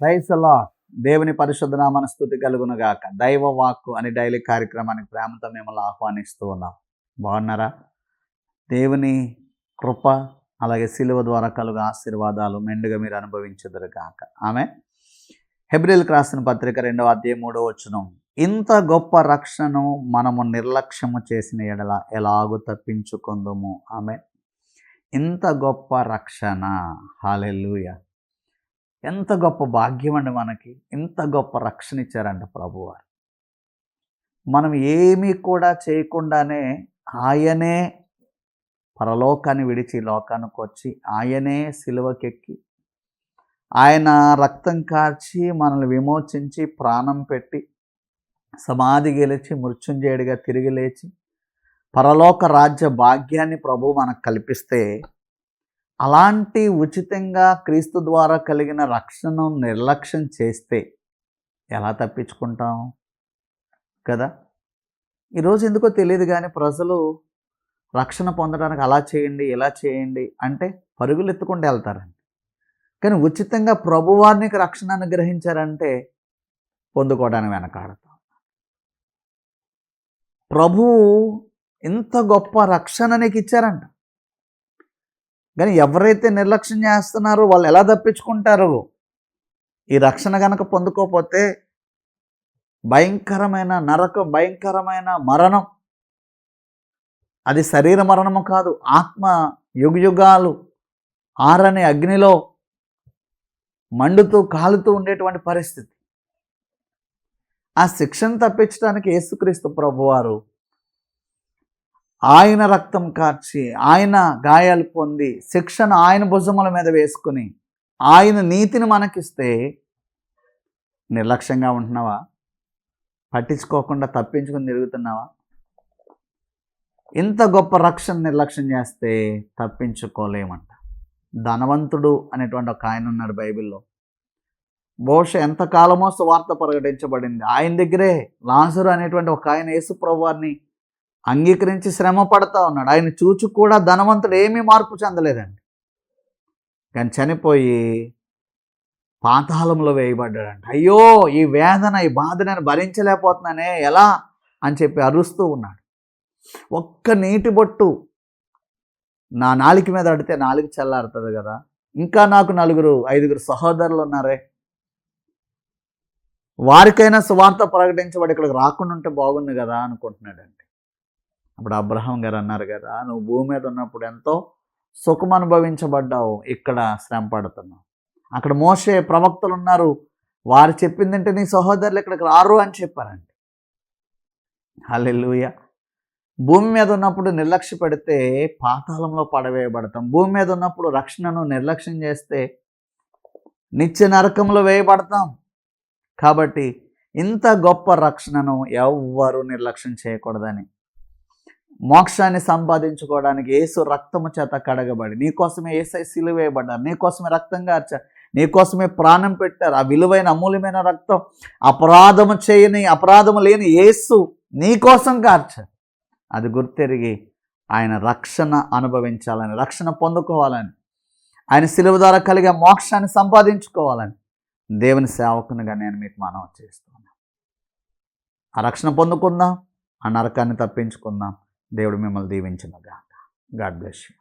Praise the lord. దేవుని పరిశుద్ధ నామమున స్తుతి కలుగును గాక. దైవ వాక్కు అనే డైలీ కార్యక్రమానికి ప్రేమతో మిమ్మల్ని ఆహ్వానిస్తూ ఉన్నాం. బాగున్నారా? దేవుని కృప అలాగే సిలువ ద్వారా కలుగు ఆశీర్వాదాలు మెండుగా మీరు అనుభవించుదురు గాక. ఆమె హెబ్రీయులకు రాసిన పత్రిక 2వ అధ్యాయం 3వ వచనం. ఇంత గొప్ప రక్షణను మనము నిర్లక్ష్యము చేసిన ఎడల ఎలాగూ తప్పించుకుందుము. ఆమె ఇంత గొప్ప రక్షణ. హల్లెలూయా. ఎంత గొప్ప భాగ్యం అండి మనకి. ఇంత గొప్ప రక్షణ ఇచ్చారంట ప్రభువారు. మనం ఏమీ కూడా చేయకుండానే ఆయనే పరలోకాన్ని విడిచి లోకానికి వచ్చి ఆయనే సిలువకెక్కి ఆయన రక్తం కార్చి మనల్ని విమోచించి ప్రాణం పెట్టి సమాధి గెలిచి మృత్యుంజయుడిగా తిరిగి లేచి పరలోక రాజ్య భాగ్యాన్ని ప్రభువు మనకు కల్పిస్తే అలాంటి ఉచితంగా క్రీస్తు ద్వారా కలిగిన రక్షణను నిర్లక్ష్యం చేస్తే ఎలా తప్పించుకుంటాం కదా. ఈరోజు ఎందుకో తెలియదు కానీ ప్రజలు రక్షణ పొందడానికి అలా చేయండి ఇలా చేయండి అంటే పరుగులు ఎత్తుకుంటూ వెళ్తారండి. కానీ ఉచితంగా ప్రభువారికి రక్షణ అనుగ్రహించారంటే పొందుకోవడానికి వెనకాడతాం. ప్రభువు ఇంత గొప్ప రక్షణ నీకు ఇచ్చారంట. కానీ ఎవరైతే నిర్లక్ష్యం చేస్తున్నారో వాళ్ళు ఎలా తప్పించుకుంటారు? ఈ రక్షణ కనుక పొందుకోకపోతే భయంకరమైన నరకం, భయంకరమైన మరణం. అది శరీర మరణము కాదు, ఆత్మ యుగయుగాలు ఆరని అగ్నిలో మండుతూ కాలుతూ ఉండేటువంటి పరిస్థితి. ఆ శిక్షను తప్పించడానికి యేసుక్రీస్తు ప్రభువారు ఆయన రక్తం కార్చి ఆయన గాయాలు పొంది శిక్షను ఆయన భుజముల మీద వేసుకుని ఆయన నీతిని మనకిస్తే నిర్లక్ష్యంగా ఉంటున్నావా? పట్టించుకోకుండా తప్పించుకొని తిరుగుతున్నావా? ఇంత గొప్ప రక్షణ నిర్లక్ష్యం చేస్తే తప్పించుకోలేమంట. ధనవంతుడు అనేటువంటి ఒక ఆయన ఉన్నాడు బైబిల్లో. బహుశా ఎంతకాలమో సువార్త ప్రకటించబడింది. ఆయన దగ్గరే లాజరు అనేటువంటి ఒక ఆయన యేసు ప్రభువారిని అంగీకరించి శ్రమ పడతా ఉన్నాడు. ఆయన చూచి కూడా ధనవంతుడు ఏమీ మార్పు చెందలేదండి. కానీ చనిపోయి పాతాళంలో వేయబడ్డాడంట. అయ్యో ఈ వేదన ఈ బాధ నేను భరించలేకపోతున్నానే ఎలా అని చెప్పి అరుస్తూ ఉన్నాడు. ఒక్క నీటి బొట్టు నా నాలిక మీద అడితే నాలిక చల్లారుతుంది కదా. ఇంకా నాకు 4-5 సహోదరులు ఉన్నారే, వారికైనా సువార్త ప్రకటించబడి ఇక్కడికి రాకుండా ఉంటే బాగుంది కదా అనుకుంటున్నాడండి. అప్పుడు అబ్రహాం గారు అన్నారు కదా, నువ్వు భూమి మీద ఉన్నప్పుడు ఎంతో సుఖం అనుభవించబడ్డావు, ఇక్కడ శ్రమ పడుతున్నావు. అక్కడ మోషే ప్రవక్తలు ఉన్నారు, వారు చెప్పిందంటే నీ సహోదరులు ఇక్కడికి రారు అని చెప్పారండి. హల్లెలూయా. భూమి మీద ఉన్నప్పుడు నిర్లక్ష్య పెడితే పాతాళంలో పడవేయబడతాం. భూమి మీద ఉన్నప్పుడు రక్షణను నిర్లక్ష్యం చేస్తే నిత్య నరకంలో వేయబడతాం. కాబట్టి ఇంత గొప్ప రక్షణను ఎవ్వరూ నిర్లక్ష్యం చేయకూడదని, మోక్షాన్ని సంపాదించుకోవడానికి యేసు రక్తము చేత కడగబడి నీకోసమే యేసయ్య సిలువ వేయబడ్డారు, నీకోసమే రక్తం కార్చారు, నీకోసమే ప్రాణం పెట్టారు. ఆ విలువైన అమూల్యమైన రక్తం అపరాధము లేని యేసు నీకోసం కార్చారు. అది గుర్తెరిగి ఆయన రక్షణ అనుభవించాలని, రక్షణ పొందుకోవాలని, ఆయన సిలువ ద్వారా కలిగే మోక్షాన్ని సంపాదించుకోవాలని దేవుని సేవకునిగా నేను మీకు మనవి చేస్తున్నాను. ఆ రక్షణ పొందుకుందాం, ఆ నరకాన్ని తప్పించుకుందాం. దేవుడు మిమ్మల్ని దీవించును గాక. God bless you.